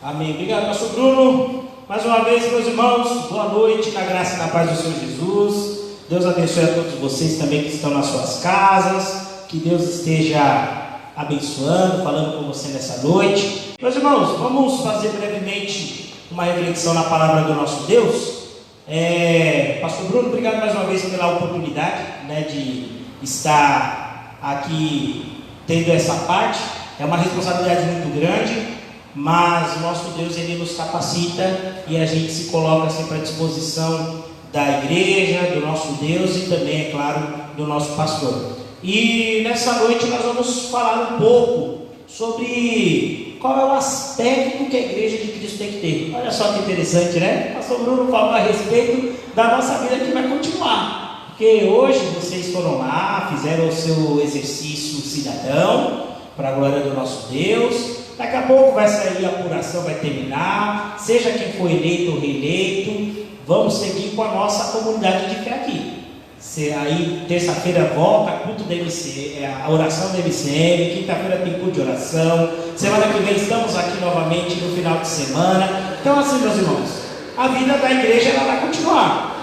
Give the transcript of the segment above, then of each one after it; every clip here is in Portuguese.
Amém. Obrigado, pastor Bruno. Mais uma vez, meus irmãos, boa noite, na graça e na paz do Senhor Jesus. Deus abençoe a todos vocês também que estão nas suas casas. Que Deus esteja abençoando, falando com você nessa noite. Meus irmãos, vamos fazer brevemente uma reflexão na palavra do nosso Deus. Pastor Bruno, obrigado mais uma vez pela oportunidade, de estar aqui tendo essa parte. É uma responsabilidade muito grande, mas o nosso Deus, Ele nos capacita e a gente se coloca sempre à disposição da igreja, do nosso Deus e também, é claro, do nosso pastor. E nessa noite nós vamos falar um pouco sobre qual é o aspecto que a igreja de Cristo tem que ter. Olha só que interessante, né? O pastor Bruno falou a respeito da nossa vida que vai continuar. Porque hoje vocês foram lá, fizeram o seu exercício cidadão, para a glória do nosso Deus. Daqui a pouco vai sair a apuração, vai terminar. Seja quem for eleito ou reeleito, vamos seguir com a nossa comunidade de fé aqui. Aí terça-feira volta, culto da MC, a oração da MCM, quinta-feira tem culto de oração, semana que vem estamos aqui novamente no final de semana. Então assim, meus irmãos, a vida da igreja ela vai continuar.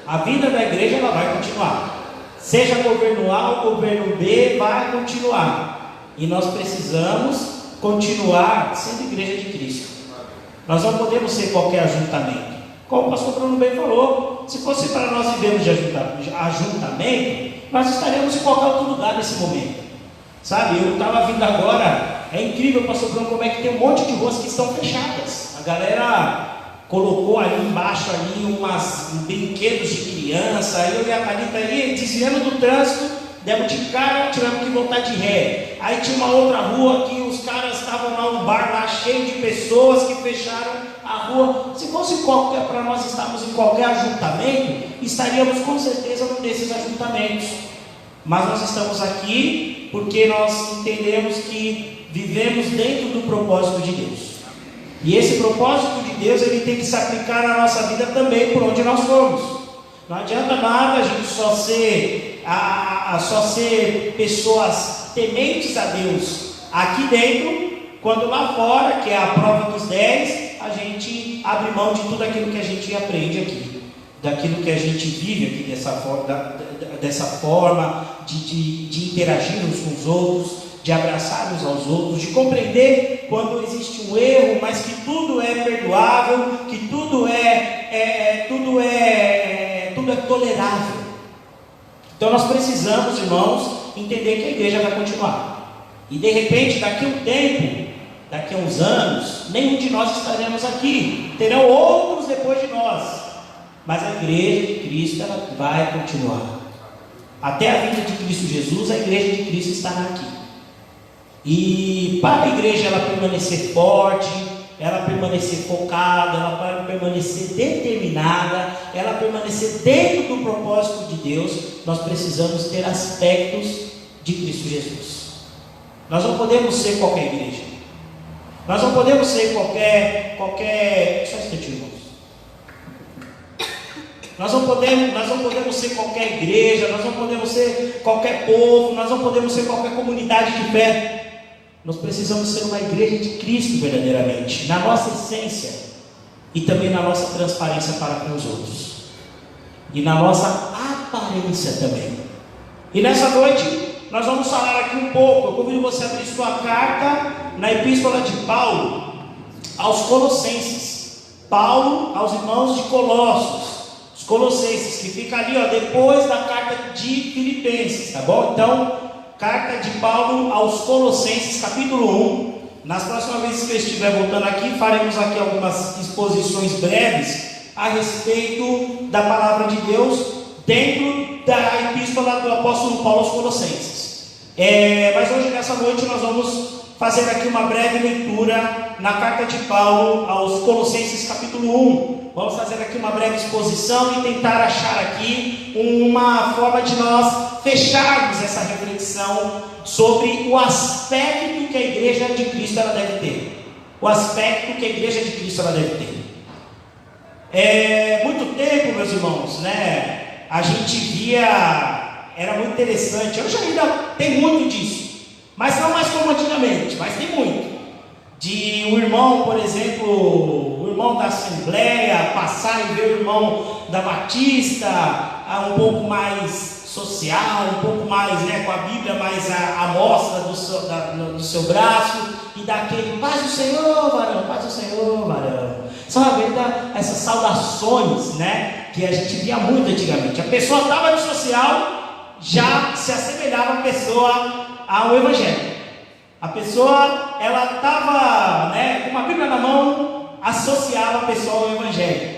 A vida da igreja ela vai continuar. Seja governo A ou governo B, vai continuar. E nós precisamos continuar sendo igreja de Cristo. Nós não podemos ser qualquer ajuntamento. Como o pastor Bruno bem falou, se fosse para nós vivermos de ajuntamento, nós estaríamos em qualquer outro lugar nesse momento. Sabe, eu estava vindo agora, é incrível, pastor Bruno, como é que tem um monte de ruas que estão fechadas. A galera colocou ali embaixo uns brinquedos de criança, aí eu e a Thalita ali desviando do trânsito, demos de cara, tivemos que voltar de ré. Aí tinha uma outra rua que os caras estavam lá, um bar lá cheio de pessoas que fecharam a rua. Se fosse para nós estarmos em qualquer ajuntamento, estaríamos com certeza num desses ajuntamentos. Mas nós estamos aqui porque nós entendemos que vivemos dentro do propósito de Deus. E esse propósito de Deus, ele tem que se aplicar na nossa vida também, por onde nós formos. Não adianta nada a gente só ser pessoas tementes a Deus aqui dentro, quando lá fora, que é a prova dos 10, a gente abre mão de tudo aquilo que a gente aprende aqui, daquilo que a gente vive aqui dessa forma de interagir uns com os outros, de abraçar uns aos outros, de compreender quando existe um erro, mas que tudo é perdoável, que tudo é tolerável. Então nós precisamos, irmãos, entender que a igreja vai continuar. E de repente, daqui a um tempo, daqui a uns anos, nenhum de nós estaremos aqui. Terão outros depois de nós. Mas a igreja de Cristo, ela vai continuar. Até a vinda de Cristo Jesus, a igreja de Cristo estará aqui. E para a igreja ela permanecer forte, ela permanecer focada, ela permanecer determinada, ela permanecer dentro do propósito de Deus, nós precisamos ter aspectos de Cristo Jesus. Nós não podemos ser qualquer igreja. Nós não podemos ser qualquer... Só um instantinho, irmãos. Nós não podemos ser qualquer igreja, nós não podemos ser qualquer povo, nós não podemos ser qualquer comunidade de fé. Nós precisamos ser uma igreja de Cristo verdadeiramente, na nossa essência e também na nossa transparência para com os outros e na nossa aparência também. E nessa noite nós vamos falar aqui um pouco. Eu convido você a abrir sua carta na epístola de Paulo aos Colossenses. Paulo aos irmãos de Colossos, os Colossenses, que fica ali depois da carta de Filipenses, tá bom? Então, carta de Paulo aos Colossenses, capítulo 1. Nas próximas vezes que eu estiver voltando aqui, faremos aqui algumas exposições breves a respeito da palavra de Deus dentro da epístola do apóstolo Paulo aos Colossenses. Mas hoje, nessa noite, nós vamos fazer aqui uma breve leitura na carta de Paulo aos Colossenses, capítulo 1. Vamos fazer aqui uma breve exposição e tentar achar aqui uma forma de nós fecharmos essa reflexão sobre o aspecto que a igreja de Cristo ela deve ter. O aspecto que a igreja de Cristo ela deve ter. Muito tempo, meus irmãos, a gente via, era muito interessante. Hoje ainda tem muito disso, mas não mais como antigamente, mas tem muito. de o irmão, por exemplo, o irmão da Assembleia passar e ver o irmão da Batista um pouco mais social, um pouco mais, com a Bíblia mais à mostra do seu braço, e dar aquele paz do Senhor, varão, paz do Senhor, varão. Sabe, essas saudações, que a gente via muito antigamente. A pessoa estava no social, já se assemelhava a pessoa ao Evangelho. A pessoa, ela estava, com uma Bíblia na mão, associava a pessoa ao Evangelho.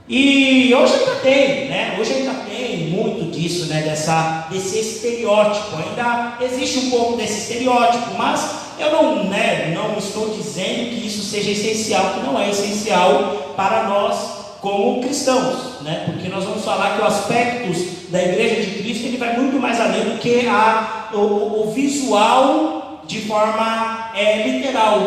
E hoje ainda tem, hoje ainda tem muito disso, desse estereótipo. Ainda existe um pouco desse estereótipo, mas eu não estou dizendo que isso seja essencial, que não é essencial para nós como cristãos, porque nós vamos falar que os aspectos da Igreja de Cristo, ele vai muito mais além do que o visual de forma literal,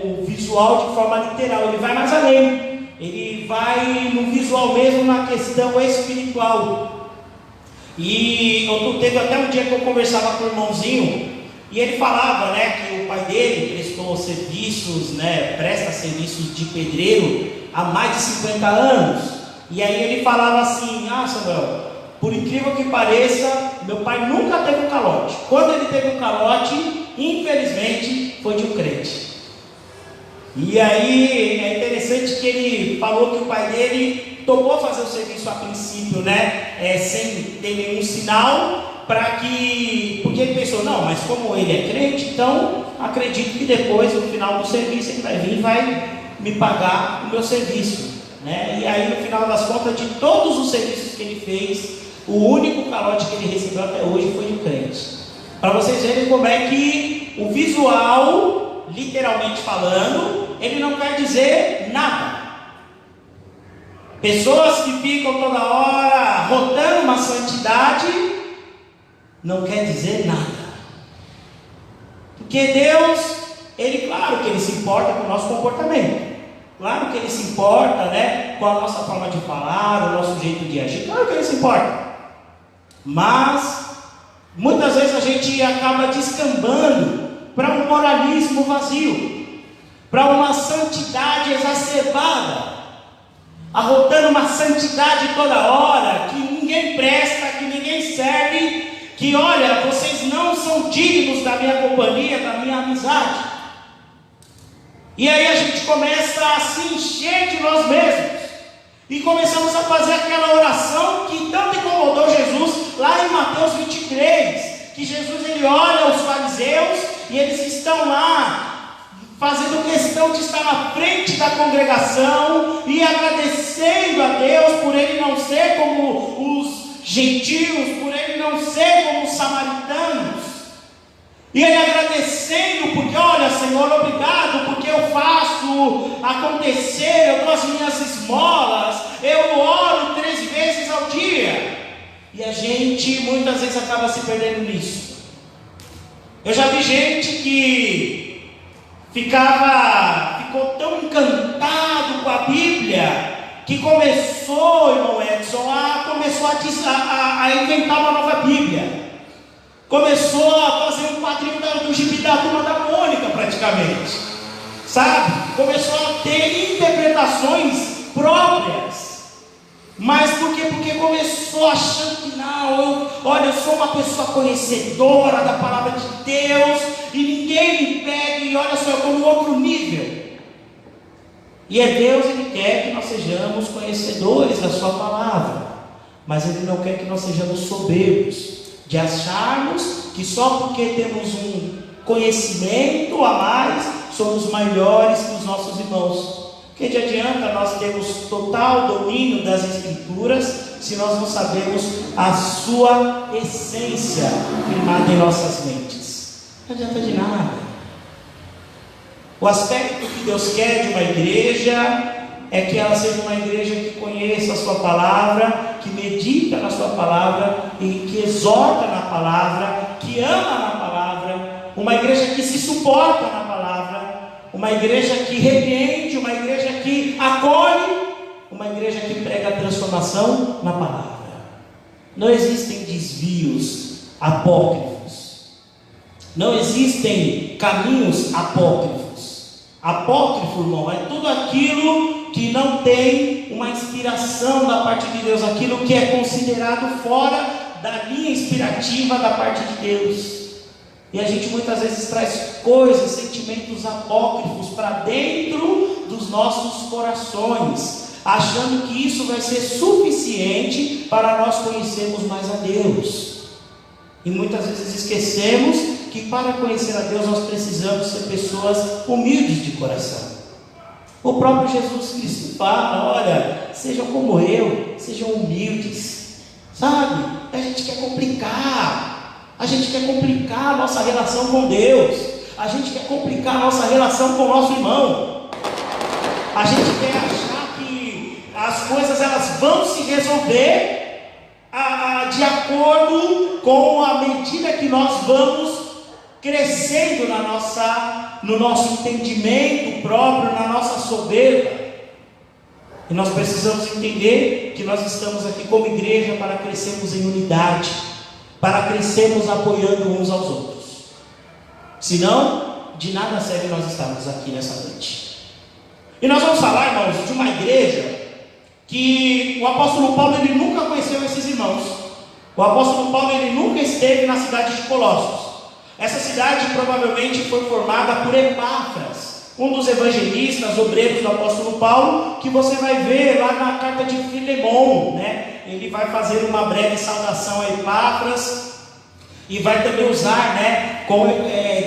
o visual de forma literal, ele vai mais além, ele vai no visual mesmo, na questão espiritual. E teve até um dia que eu conversava com o irmãozinho, e ele falava, que o pai dele prestou serviços, presta serviços de pedreiro há mais de 50 anos, e aí ele falava assim: Samuel, por incrível que pareça, meu pai nunca teve um calote. Quando ele teve um calote, infelizmente, foi de um crente. E aí é interessante que ele falou que o pai dele topou fazer o serviço a princípio, sem ter nenhum sinal, porque ele pensou, não, mas como ele é crente, então acredito que depois, no final do serviço, ele vai vir e vai me pagar o meu serviço, E aí, no final das contas, de todos os serviços que ele fez, o único calote que ele recebeu até hoje foi de crente. Para vocês verem como é que o visual, literalmente falando, ele não quer dizer nada. Pessoas que ficam toda hora rotando uma santidade, não quer dizer nada. Porque Deus, claro que Ele se importa com o nosso comportamento. Claro que Ele se importa, com a nossa forma de falar, o nosso jeito de agir. Claro que Ele se importa. Mas muitas vezes a gente acaba descambando para um moralismo vazio, para uma santidade exacerbada, arrotando uma santidade toda hora, que ninguém presta, que ninguém serve, que olha, vocês não são dignos da minha companhia, da minha amizade. E aí a gente começa a se encher de nós mesmos, e começamos a fazer aquela oração que tanto incomodou Jesus, lá em Mateus 23, que Jesus ele olha os fariseus, e eles estão lá, fazendo questão de estar na frente da congregação, e agradecendo a Deus por ele não ser como os gentios, por ele não ser como os samaritanos, e ele agradecendo, porque olha, Senhor, obrigado, porque eu faço acontecer, eu dou as minhas esmolas, eu oro 3 vezes ao dia. E a gente muitas vezes acaba se perdendo nisso. Eu já vi gente que ficou tão encantado com a Bíblia, que começou, irmão Edson, a inventar uma nova Bíblia. Começou a fazer um quadrinho do gibi da Turma da Mônica, praticamente, sabe? Começou a ter interpretações próprias. Mas por quê? Porque começou achando que não, eu sou uma pessoa conhecedora da palavra de Deus, e ninguém me pega, e olha só, eu estou no outro nível. E é Deus, Ele quer que nós sejamos conhecedores da sua palavra, mas Ele não quer que nós sejamos soberbos, de acharmos que só porque temos um conhecimento a mais, somos maiores que os nossos irmãos. Porque de adianta nós termos total domínio das Escrituras, se nós não sabemos a sua essência firmada em nossas mentes? Não adianta de nada. O aspecto que Deus quer de uma igreja é que ela seja uma igreja que conheça a sua palavra, que medita na sua palavra, e que exorta na palavra, que ama na palavra, uma igreja que se suporta na palavra, uma igreja que repreende, uma igreja que acolhe, uma igreja que prega a transformação na palavra. Não existem desvios apócrifos, não existem caminhos apócrifos. Apócrifo, irmão, é tudo aquilo que não tem uma inspiração da parte de Deus, aquilo que é considerado fora da linha inspirativa da parte de Deus. E a gente muitas vezes traz coisas, sentimentos apócrifos para dentro dos nossos corações, achando que isso vai ser suficiente para nós conhecermos mais a Deus. E muitas vezes esquecemos que para conhecer a Deus nós precisamos ser pessoas humildes de coração. O próprio Jesus Cristo fala: olha, sejam como eu, sejam humildes. Sabe? A gente quer complicar. A gente quer complicar a nossa relação com Deus. A gente quer complicar a nossa relação com o nosso irmão. A gente quer achar que as coisas elas vão se resolver de acordo com a medida que nós vamos crescendo no nosso entendimento próprio, na nossa soberba. E nós precisamos entender que nós estamos aqui como igreja para crescermos em unidade, para crescermos apoiando uns aos outros. Senão, de nada serve nós estarmos aqui nessa noite. E nós vamos falar, irmãos, de uma igreja que o apóstolo Paulo ele nunca conheceu esses irmãos. O apóstolo Paulo ele nunca esteve na cidade de Colossos. Essa cidade provavelmente foi formada por Epáfras, um dos evangelistas, obreiros do apóstolo Paulo, que você vai ver lá na carta de Filemão, né? Ele vai fazer uma breve saudação a Epáfras e vai também usar, né,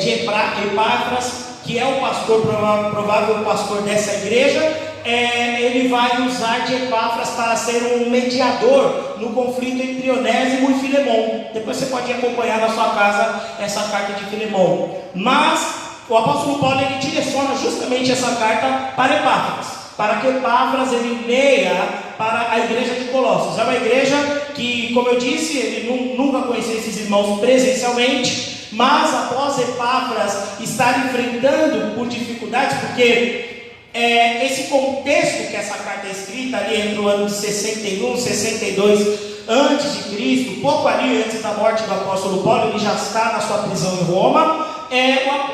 de Epáfras, que é o pastor, provável pastor dessa igreja. Ele vai usar de Epáfras para ser um mediador no conflito entre Onésimo e Filemão. Depois você pode acompanhar na sua casa essa carta de Filemão. Mas o apóstolo Paulo ele direciona justamente essa carta para Epáfras, para que Epáfras ele leia para a igreja de Colossos. É uma igreja que, como eu disse, ele nunca conhecia esses irmãos presencialmente, mas após Epáfras estar enfrentando por dificuldades, porque esse contexto que essa carta é escrita ali entre o ano de 61, 62 antes de Cristo, pouco ali antes da morte do apóstolo Paulo, ele já está na sua prisão em Roma.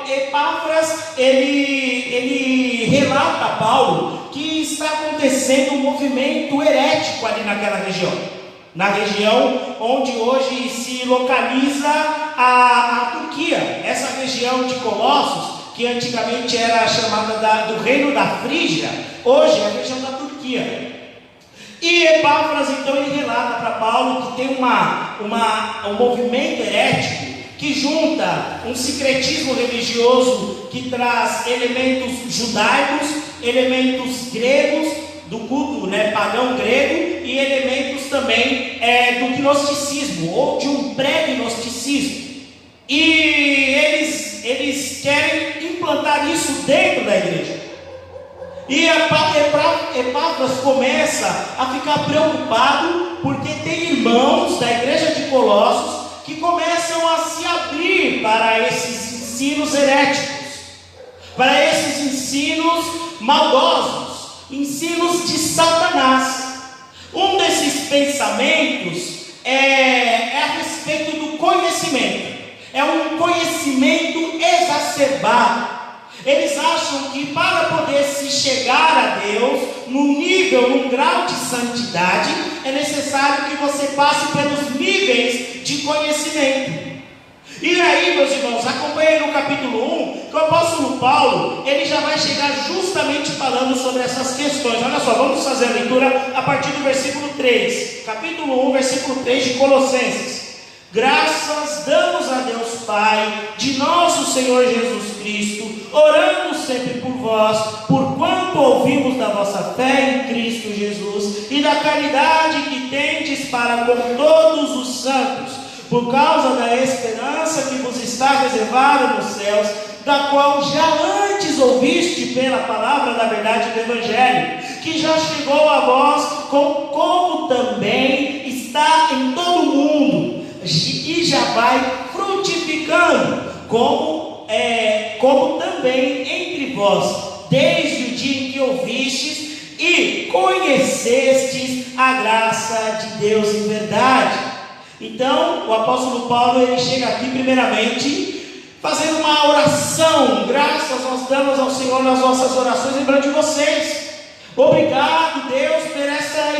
Epáfras ele relata a Paulo que está acontecendo um movimento herético ali naquela região, na região onde hoje se localiza a Turquia. Essa região de Colossos, que antigamente era chamada do reino da Frígia, hoje é a região da Turquia. E Epáfras então ele relata para Paulo que tem um movimento herético que junta um sincretismo religioso que traz elementos judaicos, elementos gregos, do culto, né, pagão grego, e elementos também do gnosticismo, ou de um pré-gnosticismo. E eles querem implantar isso dentro da igreja. E Epáfras começa a ficar preocupado, porque tem irmãos da igreja de Colossos que começam a se abrir para esses ensinos heréticos, para esses ensinos maldosos, ensinos de Satanás. Um desses pensamentos é a respeito do conhecimento. É um conhecimento exacerbado. Eles acham que para poder se chegar a Deus num grau de santidade, é necessário que você passe pelos níveis de conhecimento. E aí, meus irmãos, acompanhem no capítulo 1, que o apóstolo Paulo, ele já vai chegar justamente falando sobre essas questões. Olha só, vamos fazer a leitura a partir do versículo 3. Capítulo 1, versículo 3 de Colossenses. Graças damos a Deus Pai, de nosso Senhor Jesus Cristo, orando sempre por vós, porquanto ouvimos da vossa fé em Cristo Jesus e da caridade que tendes para com todos os santos, por causa da esperança que vos está reservada nos céus, da qual já antes ouviste pela palavra da verdade do Evangelho, que já chegou a vós, como também está em todo o mundo, e já vai frutificando, como também entre vós, desde o dia em que ouvistes e conhecestes a graça de Deus em verdade. Então, o apóstolo Paulo ele chega aqui primeiramente fazendo uma oração. Graças nós damos ao Senhor nas nossas orações, lembrando de vocês. Obrigado, Deus, por essa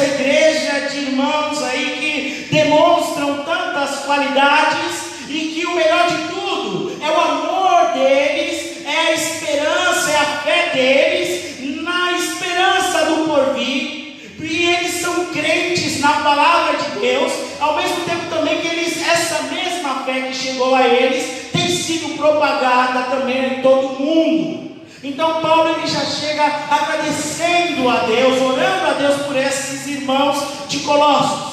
igreja de irmãos aí que demonstram tantas qualidades, e que o melhor de tudo é o amor deles, é a esperança, é a fé deles na esperança do porvir, e eles são crentes na palavra de Deus, ao mesmo tempo também que essa mesma fé que chegou a eles tem sido propagada também em todo o mundo. Então Paulo ele já chega agradecendo a Deus, orando a Deus por esses irmãos de Colossos,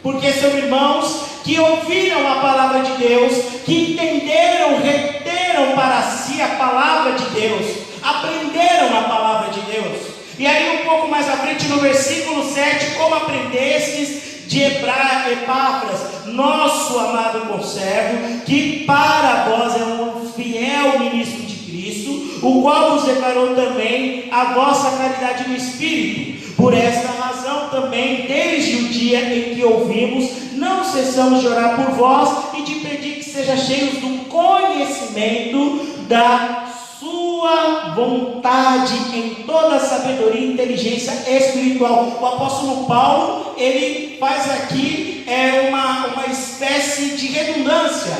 porque são irmãos que ouviram a palavra de Deus, que entenderam, reteram para si a palavra de Deus, aprenderam a palavra de Deus. E aí um pouco mais à frente no versículo 7, como aprendestes de Epáfras, nosso amado conservo, que para vós é um fiel ministro de Cristo, o qual vos declarou também a vossa caridade no Espírito. Por esta razão também, desde o dia em que ouvimos, não cessamos de orar por vós e de pedir que sejam cheios do conhecimento da sua vontade em toda sabedoria e inteligência espiritual. O apóstolo Paulo, ele faz aqui uma espécie de redundância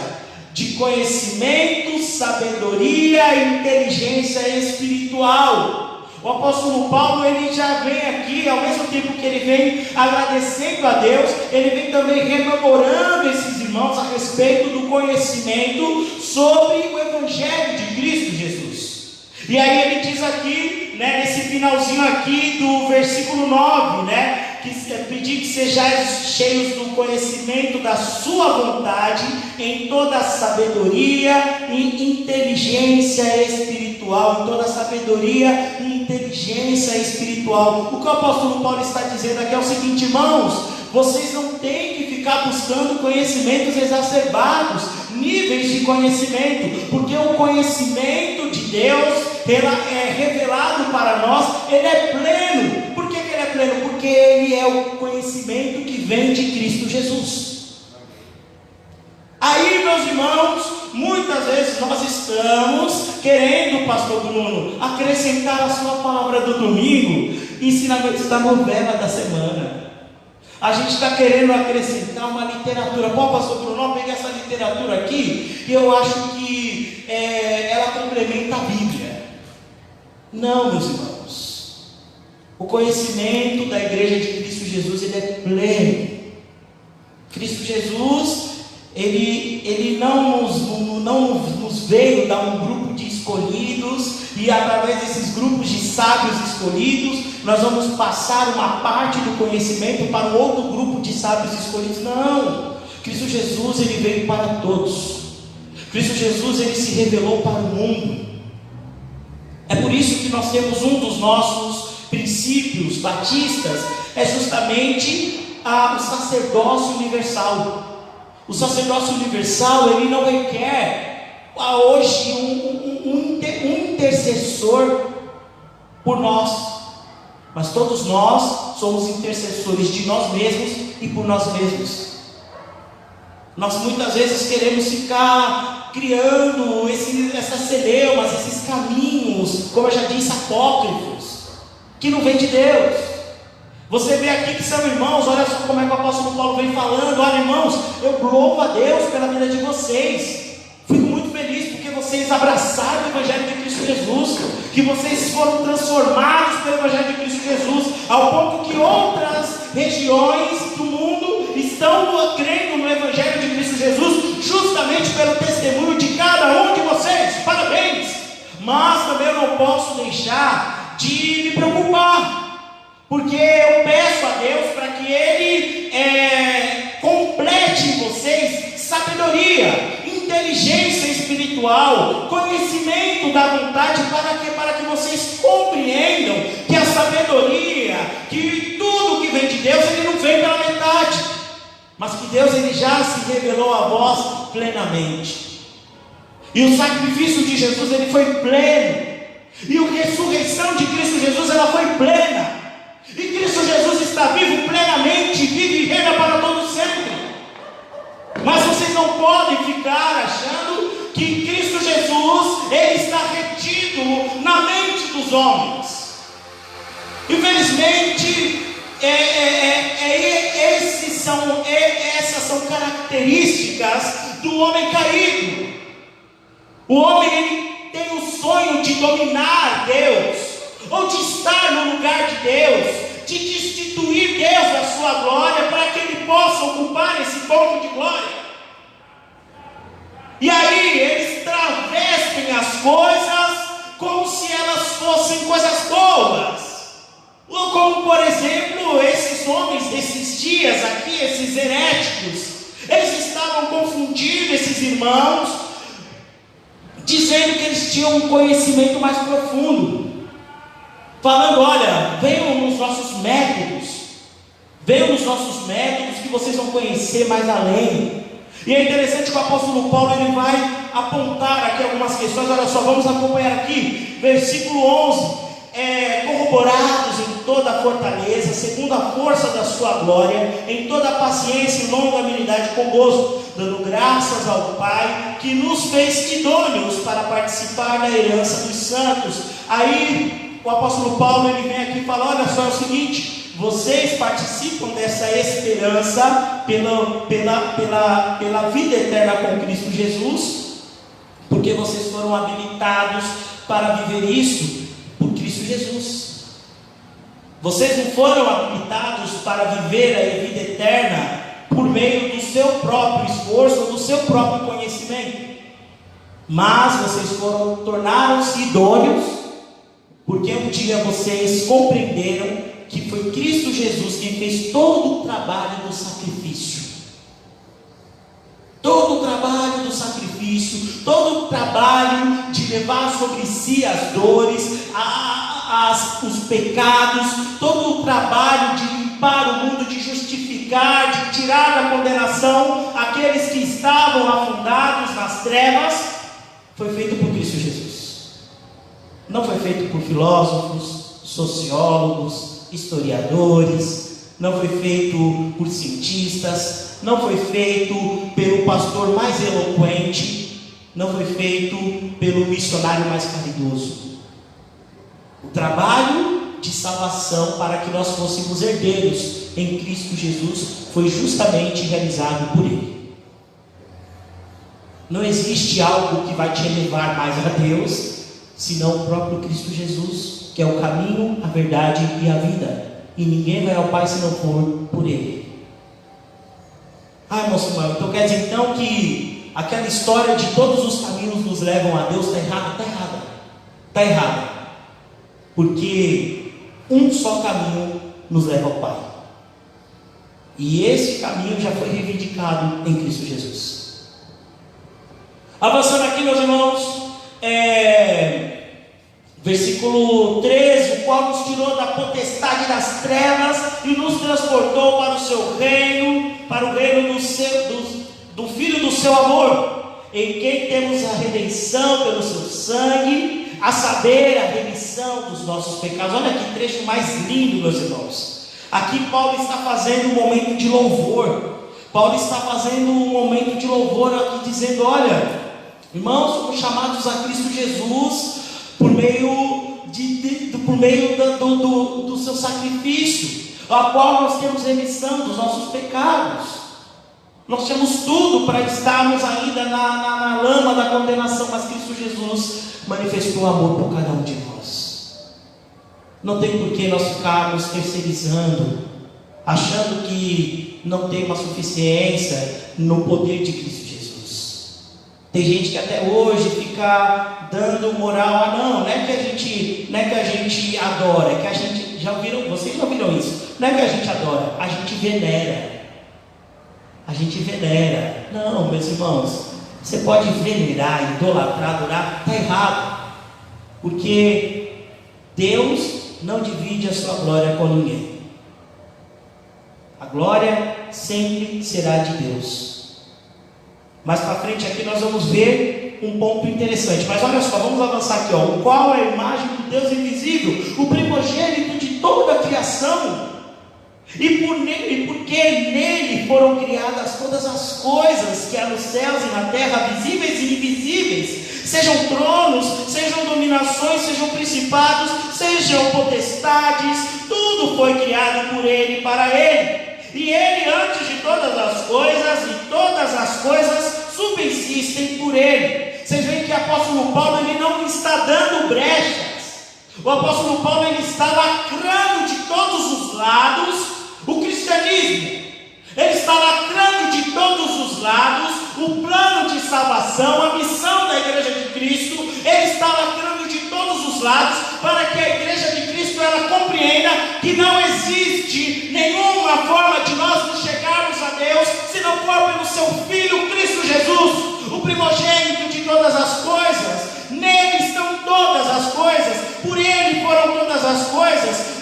de conhecimento, sabedoria e inteligência espiritual. O apóstolo Paulo, ele já vem aqui, ao mesmo tempo que ele vem agradecendo a Deus, ele vem também rememorando esses irmãos a respeito do conhecimento sobre o Evangelho de Cristo Jesus. E aí ele diz aqui, nesse finalzinho aqui do versículo 9, que pedir que sejais cheios do conhecimento da sua vontade, em toda sabedoria e inteligência espiritual, em toda sabedoria e inteligência espiritual. O que o apóstolo Paulo está dizendo aqui é o seguinte, irmãos, vocês não têm que ficar buscando conhecimentos exacerbados, níveis de conhecimento, porque o conhecimento de Deus é revelado para nós, ele é pleno. Por que ele é pleno? Porque ele é o conhecimento que vem de Cristo Jesus. Aí, meus irmãos, muitas vezes nós estamos querendo, pastor Bruno, acrescentar a sua palavra do domingo, ensinamentos da novela da semana. A gente está querendo acrescentar uma literatura. Pô, pastor Bruno, eu peguei essa literatura aqui e eu acho que ela complementa a Bíblia. Não, meus irmãos. O conhecimento da igreja de Cristo Jesus, ele é pleno. Cristo Jesus, ele não nos veio dar um grupo de escolhidos, e através desses grupos de sábios escolhidos, nós vamos passar uma parte do conhecimento para um outro grupo de sábios escolhidos. Não, Cristo Jesus, ele veio para todos. Cristo Jesus, ele se revelou para o mundo. É por isso que nós temos um dos nossos princípios batistas, é justamente o sacerdócio universal. O sacerdócio universal, ele não requer hoje um intercessor por nós, mas todos nós somos intercessores de nós mesmos e por nós mesmos. Nós muitas vezes queremos ficar criando essas celeumas, esses caminhos, como eu já disse, apócrifos, que não vem de Deus. Você vê aqui que são irmãos, olha só como é que o apóstolo Paulo vem falando. Olha, irmãos, eu louvo a Deus pela vida de vocês. Fico muito feliz porque vocês abraçaram o Evangelho de Cristo Jesus, que vocês foram transformados pelo Evangelho de Cristo Jesus, ao ponto que outras regiões do mundo estão crendo no Evangelho de Cristo Jesus, justamente pelo testemunho de cada um de vocês. Parabéns! Mas também eu não posso deixar de me preocupar, porque eu peço a Deus para que Ele complete em vocês sabedoria, inteligência espiritual, conhecimento da vontade, para que vocês compreendam que a sabedoria, que tudo que vem de Deus, ele não vem pela metade, mas que Deus ele já se revelou a vós plenamente. E o sacrifício de Jesus ele foi pleno, e a ressurreição de Cristo Jesus ela foi plena. E Cristo Jesus está vivo plenamente, vive e reina para todo sempre. Mas vocês não podem ficar achando que Cristo Jesus, Ele está retido na mente dos homens. Infelizmente, essas são características do homem caído. O homem ele tem o sonho de dominar Deus, ou de estar no lugar de Deus, de destituir Deus da sua glória, para que Ele possa ocupar esse ponto de glória. E aí eles travestem as coisas como se elas fossem coisas boas. Ou como, por exemplo, esses homens desses dias aqui, esses heréticos, eles estavam confundindo esses irmãos, dizendo que eles tinham um conhecimento mais profundo, falando: olha, venham nos nossos métodos que vocês vão conhecer mais além. E é interessante que o apóstolo Paulo ele vai apontar aqui algumas questões. Olha só, vamos acompanhar aqui, versículo 11. Corroborados em toda a fortaleza, segundo a força da sua glória, em toda a paciência e longanimidade com gozo, dando graças ao Pai, que nos fez idôneos para participar da herança dos santos. Aí o apóstolo Paulo ele vem aqui e fala: olha só, é o seguinte, vocês participam dessa esperança pela vida eterna com Cristo Jesus, porque vocês foram habilitados para viver isso por Cristo Jesus. Vocês não foram habilitados para viver a vida eterna por meio do seu próprio esforço, do seu próprio conhecimento, mas vocês tornaram-se idôneos, porque um dia vocês compreenderam que foi Cristo Jesus quem fez todo o trabalho do sacrifício. Todo o trabalho do sacrifício, todo o trabalho de levar sobre si as dores, os pecados, todo o trabalho de limpar o mundo, de justificar, de tirar da condenação aqueles que estavam afundados nas trevas, foi feito por Cristo Jesus. Não foi feito por filósofos, sociólogos, historiadores, não foi feito por cientistas, não foi feito pelo pastor mais eloquente, não foi feito pelo missionário mais caridoso. O trabalho de salvação para que nós fôssemos herdeiros em Cristo Jesus foi justamente realizado por Ele. Não existe algo que vai te elevar mais a Deus senão o próprio Cristo Jesus, que é o caminho, a verdade e a vida, e ninguém vai ao Pai se não for por Ele. Irmão Samuel, então quer dizer então que aquela história de todos os caminhos nos levam a Deus está errada? Está errada, porque um só caminho nos leva ao Pai, e esse caminho já foi reivindicado em Cristo Jesus. Avançando aqui, meus irmãos, versículo 13: o qual nos tirou da potestade das trevas e nos transportou para o seu reino, para o reino do Filho do seu amor, em quem temos a redenção pelo seu sangue, a saber, a remissão dos nossos pecados. Olha que trecho mais lindo, meus irmãos. Aqui Paulo está fazendo um momento de louvor. Aqui dizendo: olha, irmãos, somos chamados a Cristo Jesus por meio do seu sacrifício, a qual nós temos remissão dos nossos pecados. Nós temos tudo para estarmos ainda na lama da condenação, mas Cristo Jesus manifestou amor por cada um de nós. Não tem por que nós ficarmos terceirizando, achando que não tem uma suficiência no poder de Cristo Jesus. Tem gente que até hoje fica dando moral: não é que a gente adora, é que a gente, vocês já ouviram isso? Não é que a gente adora, a gente venera. Não, meus irmãos, você pode venerar, idolatrar, adorar, está errado, porque Deus não divide a sua glória com ninguém. A glória sempre será de Deus. Mais para frente aqui nós vamos ver um ponto interessante, mas olha só, vamos avançar aqui, o qual é a imagem do Deus invisível, o primogênito de toda a criação. E porque nele foram criadas todas as coisas que há nos céus e na terra, visíveis e invisíveis, sejam tronos, sejam dominações, sejam principados, sejam potestades, tudo foi criado por ele e para ele. E ele antes de todas as coisas, e todas as coisas subsistem por ele. Vocês veem que o apóstolo Paulo, ele não está dando brechas. O apóstolo Paulo, ele está lacrando de todos os lados o cristianismo. Ele está lacrando de todos os lados o plano de salvação, a missão da igreja de Cristo. Ele está lacrando de todos os lados para que a igreja de Cristo ela compreenda que não existe nenhuma forma de nós nos chegarmos a Deus se não for pelo seu Filho Cristo Jesus, o primogênito de todas as coisas. Nele estão todas as coisas, por ele foram todas as coisas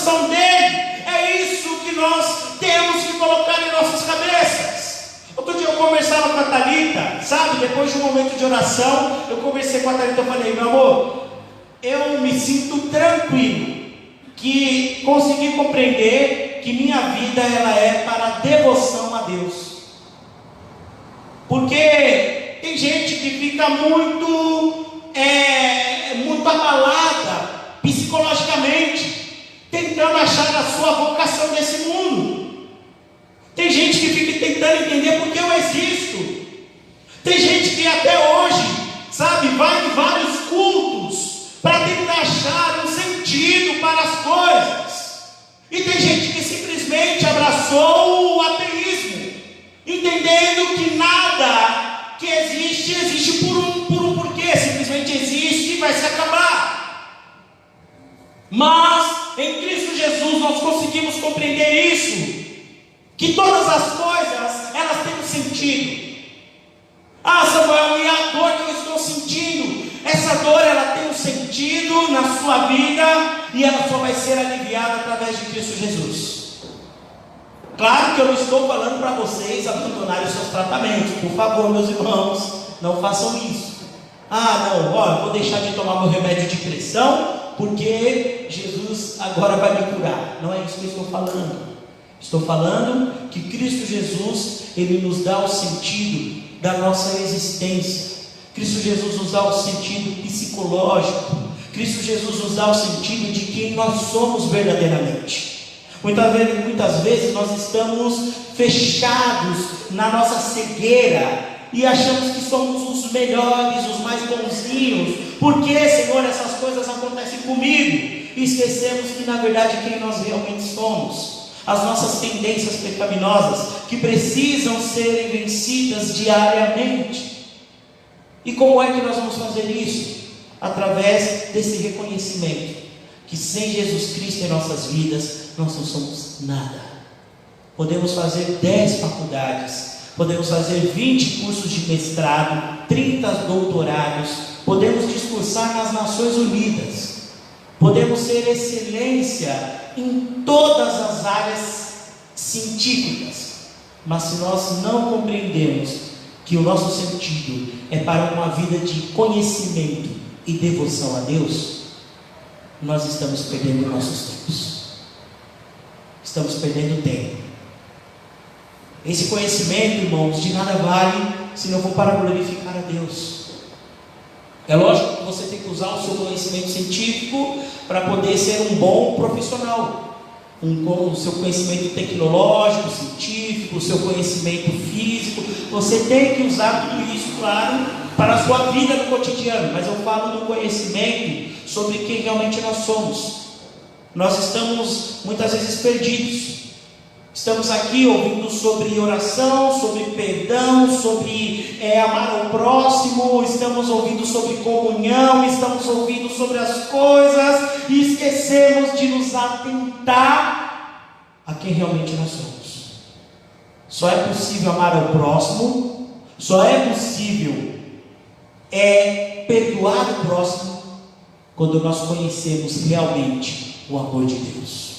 são dele. É isso que nós temos que colocar em nossas cabeças. Outro dia eu conversava com a Thalita, sabe, depois de um momento de oração, eu conversei com a Thalita, eu falei: meu amor, eu me sinto tranquilo, que consegui compreender que minha vida ela é para devoção a Deus. Porque tem gente que fica muito abalada psicologicamente, tentando achar a sua vocação nesse mundo. Tem gente que fica tentando entender por que eu existo. Tem gente que até hoje, sabe, vai em vários cultos para tentar achar um sentido para as coisas. E tem gente que simplesmente abraçou o ateísmo, entendendo que nada que existe por um porquê, simplesmente existe e vai se acabar. Mas em Cristo Jesus nós conseguimos compreender isso, que todas as coisas elas têm um sentido. Ah, Samuel, e a dor que eu estou sentindo? Essa dor ela tem um sentido na sua vida e ela só vai ser aliviada através de Cristo Jesus. Claro que eu não estou falando para vocês abandonarem os seus tratamentos. Por favor, meus irmãos, não façam isso. Ah, não, ó, eu vou deixar de tomar meu remédio de pressão porque Jesus agora vai me curar. Não é isso que eu estou falando. Estou falando que Cristo Jesus, ele nos dá o sentido da nossa existência. Cristo Jesus nos dá o sentido psicológico. Cristo Jesus nos dá o sentido de quem nós somos verdadeiramente. Muitas vezes nós estamos fechados na nossa cegueira e achamos que somos os melhores, os mais bonzinhos. Por que, Senhor, essas coisas acontecem comigo? E esquecemos que na verdade quem nós realmente somos. As nossas tendências pecaminosas que precisam serem vencidas diariamente. E como é que nós vamos fazer isso? Através desse reconhecimento que sem Jesus Cristo em nossas vidas nós não somos nada. Podemos fazer 10 faculdades, podemos fazer 20 cursos de mestrado, 30 doutorados, podemos discursar nas Nações Unidas, podemos ser excelência em todas as áreas científicas, mas se nós não compreendemos que o nosso sentido é para uma vida de conhecimento e devoção a Deus, nós estamos perdendo nossos tempos. Estamos perdendo tempo. Esse conhecimento, irmãos, de nada vale se não for para glorificar a Deus. É lógico que você tem que usar o seu conhecimento científico para poder ser um bom profissional. O seu conhecimento tecnológico, científico, o seu conhecimento físico. Você tem que usar tudo isso, claro, para a sua vida no cotidiano. Mas eu falo do conhecimento sobre quem realmente nós somos. Nós estamos muitas vezes perdidos. Estamos aqui ouvindo sobre oração, sobre perdão, sobre amar ao próximo, estamos ouvindo sobre comunhão, estamos ouvindo sobre as coisas e esquecemos de nos atentar a quem realmente nós somos. Só é possível amar ao próximo, só é possível perdoar o próximo quando nós conhecemos realmente o amor de Deus.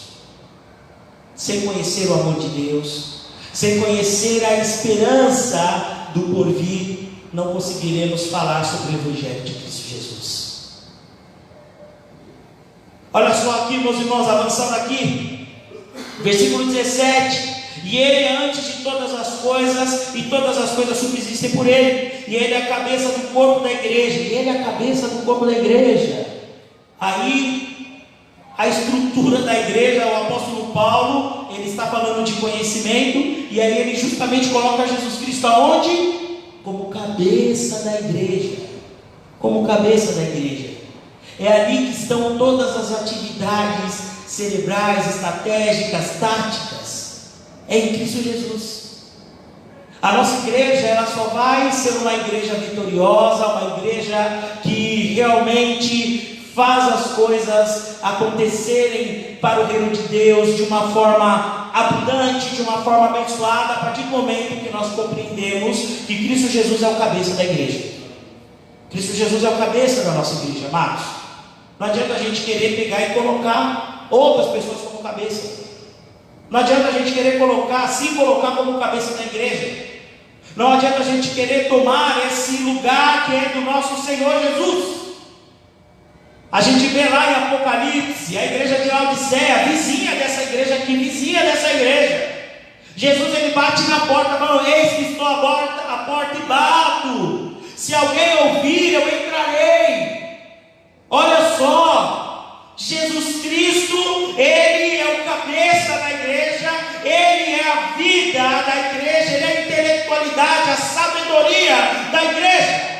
Sem conhecer o amor de Deus, sem conhecer a esperança do porvir, não conseguiremos falar sobre o Evangelho de Cristo Jesus. Olha só aqui, meus irmãos, avançando aqui. Versículo 17: e Ele é antes de todas as coisas, e todas as coisas subsistem por Ele, e Ele é a cabeça do corpo da igreja. E Ele é a cabeça do corpo da igreja. Aí, a estrutura da igreja, o apóstolo Paulo, ele está falando de conhecimento, e aí ele justamente coloca Jesus Cristo aonde? Como cabeça da igreja. Como cabeça da igreja. É ali que estão todas as atividades cerebrais, estratégicas, táticas. É em Cristo Jesus. A nossa igreja, ela só vai ser uma igreja vitoriosa, uma igreja que realmente faz as coisas acontecerem para o reino de Deus de uma forma abundante, de uma forma abençoada, a partir do momento que nós compreendemos que Cristo Jesus é o cabeça da igreja. Cristo Jesus é o cabeça da nossa igreja, amados. Não adianta a gente querer pegar e colocar outras pessoas como cabeça. Não adianta a gente querer se colocar como cabeça da igreja. Não adianta a gente querer tomar esse lugar que é do nosso Senhor Jesus. A gente vê lá em Apocalipse, a igreja de Laodiceia, vizinha dessa igreja aqui, vizinha dessa igreja. Jesus, ele bate na porta, falando: eis que estou à porta e bato. Se alguém ouvir, eu entrarei. Olha só, Jesus Cristo, Ele é o cabeça da igreja, Ele é a vida da igreja, Ele é a intelectualidade, a sabedoria da igreja.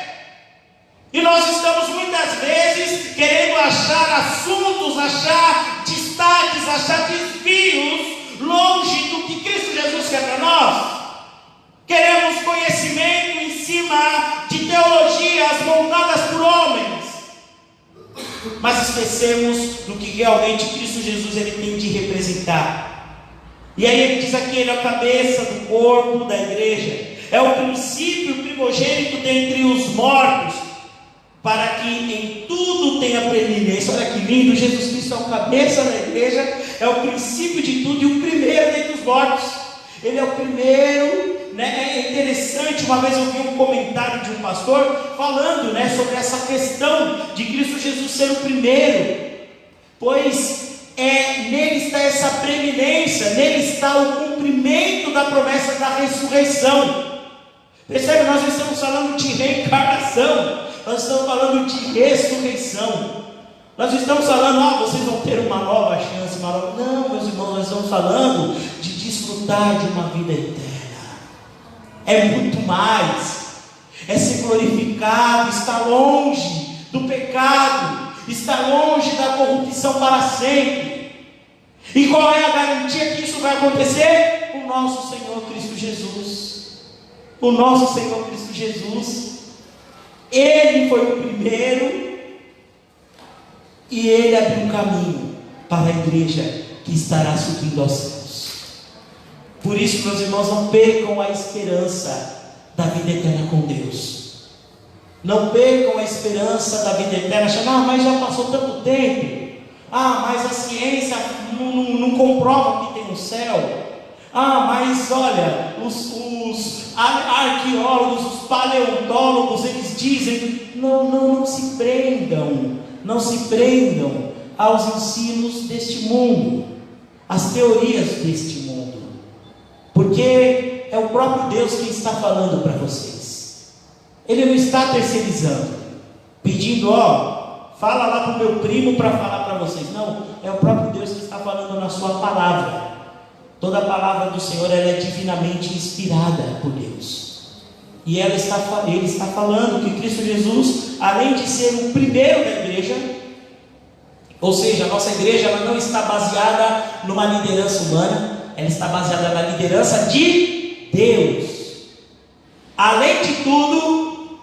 E nós estamos muitas vezes querendo achar assuntos, achar destaques, achar desvios longe do que Cristo Jesus quer para nós. Queremos conhecimento em cima de teologias montadas por homens, mas esquecemos do que realmente Cristo Jesus ele tem de representar. E aí ele diz aqui: ele é a cabeça do corpo da igreja, é o princípio primogênito dentre os mortos, para que em tudo tenha preeminência. Olha que lindo, Jesus Cristo é o cabeça da igreja, é o princípio de tudo e o primeiro dentre os mortos. Ele é o primeiro, né? É interessante, uma vez eu vi um comentário de um pastor falando, né, sobre essa questão de Cristo Jesus ser o primeiro, pois nele está essa preeminência, nele está o cumprimento da promessa da ressurreição. Percebe? Nós não estamos falando de reencarnação, nós estamos falando de ressurreição. Nós estamos falando: vocês vão ter uma nova chance, uma nova... Não, meus irmãos, nós estamos falando de desfrutar de uma vida eterna. É muito mais, é ser glorificado, estar longe do pecado, estar longe da corrupção para sempre. E qual é a garantia que isso vai acontecer? O nosso Senhor Cristo Jesus. O nosso Senhor Cristo Jesus, Ele foi o primeiro, e Ele abriu um caminho para a igreja que estará subindo aos céus. Por isso, meus irmãos, não percam a esperança da vida eterna com Deus. Não percam a esperança da vida eterna, achando: mas já passou tanto tempo. Mas a ciência não comprova que tem um céu. Mas olha, os arqueólogos, os paleontólogos, eles dizem... Não se prendam. Não se prendam aos ensinos deste mundo, às teorias deste mundo, porque é o próprio Deus quem está falando para vocês. Ele não está terceirizando, pedindo: fala lá para o meu primo para falar para vocês. Não, é o próprio Deus que está falando na sua palavra. Toda a palavra do Senhor, ela é divinamente inspirada por Deus. E ele está falando que Cristo Jesus, além de ser o primeiro da igreja, ou seja, a nossa igreja ela não está baseada numa liderança humana, ela está baseada na liderança de Deus. Além de tudo,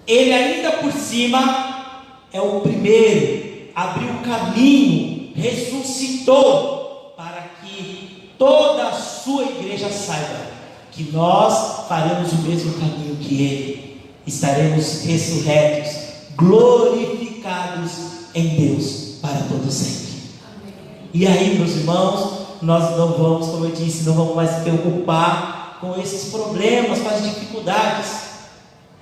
Ele ainda por cima é o primeiro, abriu o caminho, ressuscitou, para que toda a sua igreja saiba que nós faremos o mesmo caminho que Ele, estaremos ressurretos, glorificados em Deus para todo sempre. E aí, meus irmãos, nós não vamos, como eu disse, não vamos mais se preocupar com esses problemas, com as dificuldades.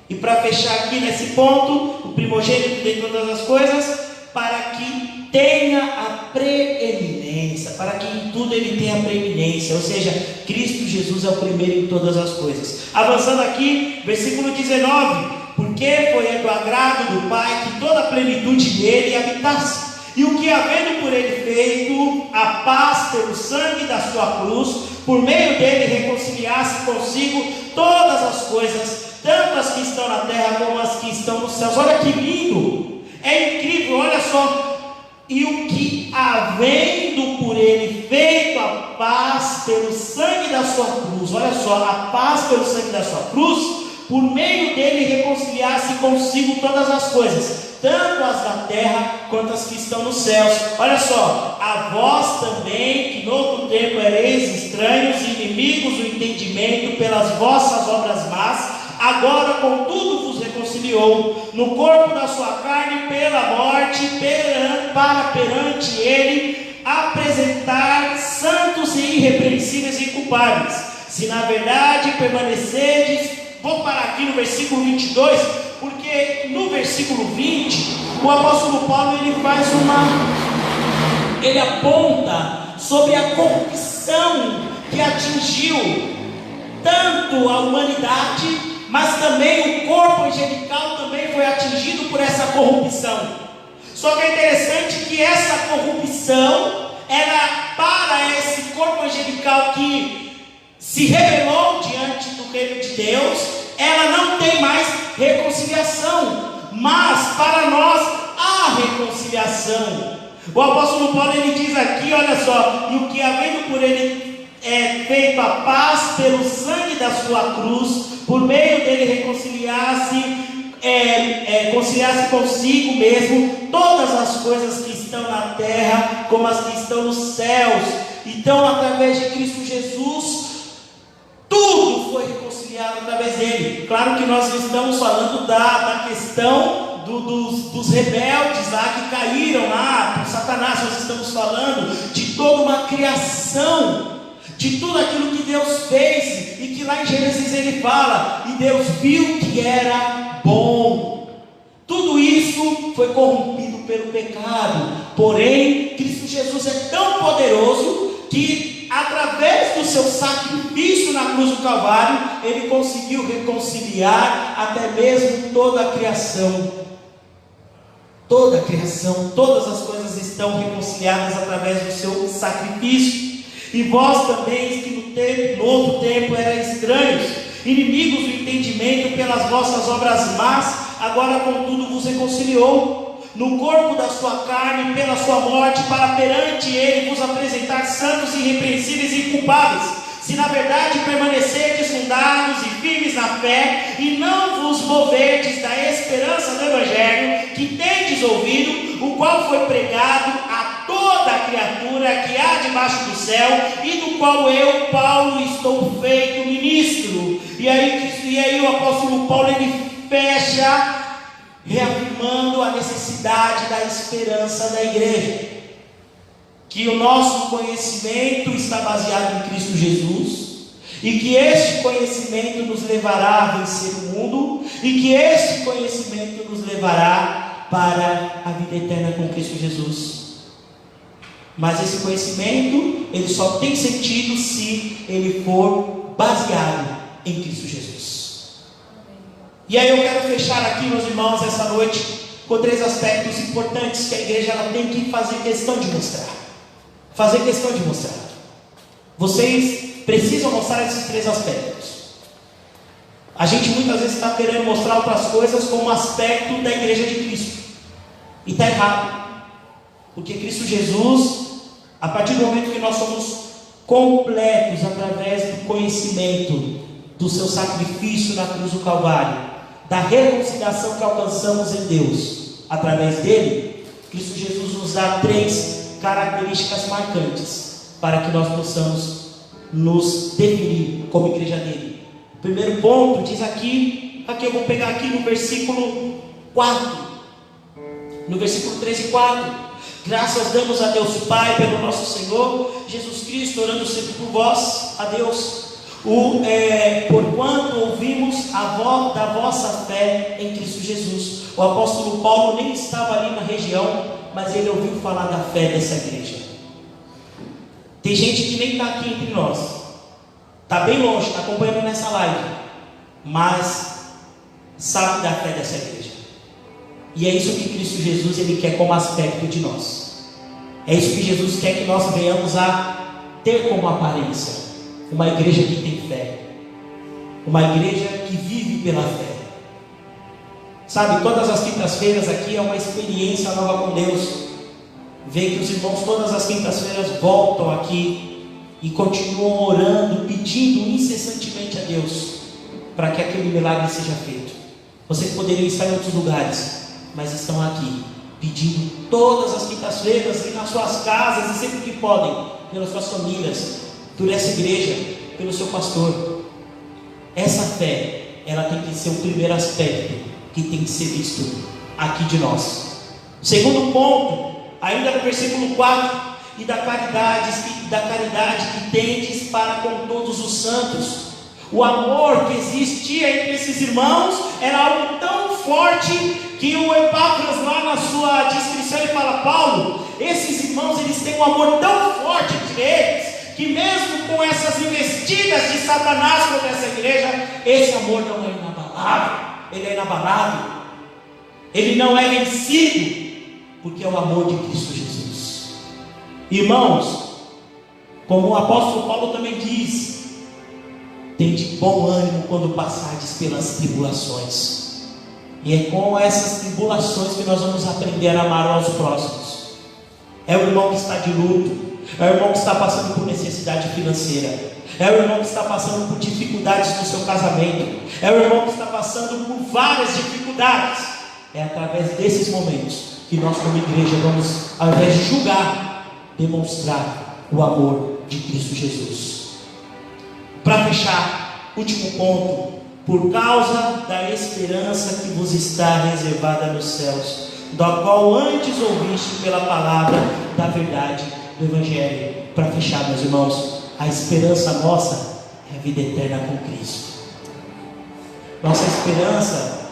E para fechar aqui nesse ponto, o primogênito de todas as coisas, para que tenha a preeminência, para que em tudo ele tenha preeminência, ou seja, Cristo Jesus é o primeiro em todas as coisas. Avançando aqui, versículo 19: porque foi do agrado do Pai que toda a plenitude nele habitasse, e o que havendo por ele feito a paz pelo sangue da sua cruz, por meio dele reconciliasse consigo todas as coisas, tanto as que estão na terra como as que estão nos céus. Olha que lindo, é incrível, olha só. E o que havendo por ele feito a paz pelo sangue da sua cruz, olha só, a paz pelo sangue da sua cruz, por meio dele reconciliasse consigo todas as coisas, tanto as da terra quanto as que estão nos céus. Olha só, a vós também, que no outro tempo ereis estranhos e inimigos do entendimento pelas vossas obras más, agora contudo vos reconciliou no corpo da sua carne pela morte, para perante ele apresentar santos e irrepreensíveis e inculpáveis. Se na verdade permanecerdes. Vou parar aqui no versículo 22, porque no versículo 20, o apóstolo Paulo ele aponta sobre a corrupção que atingiu tanto a humanidade, mas também o corpo angelical também foi atingido por essa corrupção. Só que é interessante que essa corrupção era para esse corpo angelical que se rebelou diante do reino de Deus, ela não tem mais reconciliação, mas para nós há reconciliação. O apóstolo Paulo ele diz aqui, olha só, e o que havendo por ele feito a paz pelo sangue da sua cruz, por meio dele reconciliasse consigo mesmo todas as coisas que estão na terra como as que estão nos céus. Então, através de Cristo Jesus, tudo foi reconciliado através dele. Claro que nós estamos falando da questão dos rebeldes lá que caíram lá por Satanás. Nós estamos falando de toda uma criação, de tudo aquilo que Deus fez, e que lá em Gênesis ele fala, e Deus viu que era bom. Tudo isso foi corrompido pelo pecado, porém Cristo Jesus é tão poderoso que através do seu sacrifício na cruz do Calvário, ele conseguiu reconciliar até mesmo toda a criação. Toda a criação, todas as coisas estão reconciliadas através do seu sacrifício. E vós também, que no outro tempo eram estranhos, inimigos do entendimento pelas vossas obras más, agora contudo vos reconciliou no corpo da sua carne pela sua morte, para perante ele vos apresentar santos, irrepreensíveis e inculpáveis. Se na verdade permanecerdes fundados e firmes na fé, e não vos moverdes da esperança do Evangelho que tendes ouvido, o qual foi pregado a toda a criatura que há debaixo do céu, e do qual eu, Paulo, estou feito ministro. E aí o apóstolo Paulo ele fecha reafirmando a necessidade da esperança da igreja, que o nosso conhecimento está baseado em Cristo Jesus, e que este conhecimento nos levará a vencer o mundo, e que este conhecimento nos levará para a vida eterna com Cristo Jesus. Mas esse conhecimento, ele só tem sentido se ele for baseado em Cristo Jesus. E aí eu quero fechar aqui, meus irmãos, essa noite, com 3 aspectos importantes que a igreja ela tem que fazer questão de mostrar. Fazer questão de mostrar. Vocês precisam mostrar esses 3 aspectos. A gente muitas vezes está querendo mostrar outras coisas como aspecto da igreja de Cristo. E está errado. Porque Cristo Jesus, a partir do momento que nós somos completos através do conhecimento do seu sacrifício na cruz do Calvário, da reconciliação que alcançamos em Deus através dele, Cristo Jesus nos dá 3 características marcantes para que nós possamos nos definir como igreja dele. O primeiro ponto diz aqui eu vou pegar aqui no versículo 4, no versículo 3 e 4: graças damos a Deus Pai pelo nosso Senhor Jesus Cristo, orando sempre por vós, a Deus, porquanto ouvimos da vossa fé em Cristo Jesus. O apóstolo Paulo nem estava ali na região mas ele ouviu falar da fé dessa igreja. Tem gente que nem está aqui entre nós, está bem longe, está acompanhando nessa live, mas sabe da fé dessa igreja. E é isso que Cristo Jesus ele quer como aspecto de nós. É isso que Jesus quer que nós venhamos a ter como aparência. Uma igreja que tem fé, uma igreja que vive pela fé. Sabe, todas as quintas-feiras aqui é uma experiência nova com Deus. Ver que os irmãos todas as quintas-feiras voltam aqui e continuam orando, pedindo incessantemente a Deus para que aquele milagre seja feito. Vocês poderiam estar em outros lugares, mas estão aqui pedindo todas as quintas-feiras e nas suas casas e sempre que podem, pelas suas famílias, por essa igreja, pelo seu pastor. Essa fé, ela tem que ser o primeiro aspecto que tem que ser visto aqui de nós. Segundo ponto, ainda no versículo 4, e da caridade que tendes para com todos os santos. O amor que existia entre esses irmãos era algo tão forte que o Epáfras lá na sua descrição ele fala: Paulo, esses irmãos eles têm um amor tão forte entre eles, que mesmo com essas investidas de Satanás contra essa igreja, esse amor não é inabalável, ele é inabalável, ele não é vencido, porque é o amor de Cristo Jesus. Irmãos, como o apóstolo Paulo também diz, tende bom ânimo quando passardes pelas tribulações. E é com essas tribulações que nós vamos aprender a amar aos próximos. É o irmão que está de luto, é o irmão que está passando por necessidade financeira, é o irmão que está passando por dificuldades no seu casamento, é o irmão que está passando por várias dificuldades. É através desses momentos que nós como igreja vamos, ao invés de julgar, demonstrar o amor de Cristo Jesus. Para fechar, último ponto: por causa da esperança que vos está reservada nos céus, da qual antes ouviste pela palavra da verdade do Evangelho. Para fechar, meus irmãos, a esperança nossa é a vida eterna com Cristo. Nossa esperança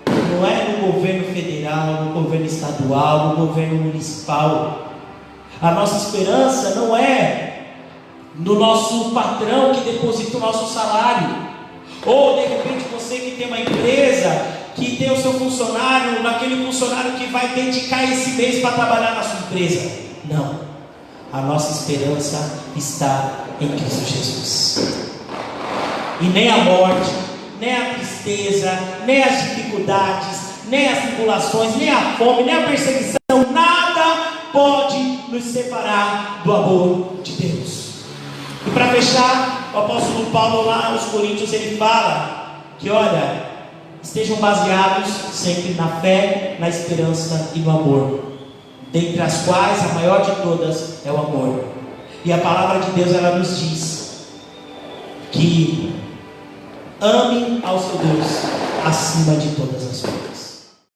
não é no governo federal, no governo estadual, no governo municipal. A nossa esperança não é no nosso patrão que deposita o nosso salário, ou de repente você que tem uma empresa, que tem o seu funcionário, naquele funcionário que vai dedicar esse mês para trabalhar na sua empresa. Não, a nossa esperança está em Cristo Jesus. E nem a morte, nem a tristeza, nem as dificuldades, nem as tribulações, nem a fome, nem a perseguição, nada pode nos separar do amor de Deus. E para fechar, o apóstolo Paulo lá aos Coríntios, ele fala que, olha, estejam baseados sempre na fé, na esperança e no amor, dentre as quais a maior de todas é o amor. E a palavra de Deus, ela nos diz que amem ao seu Deus acima de todas as coisas.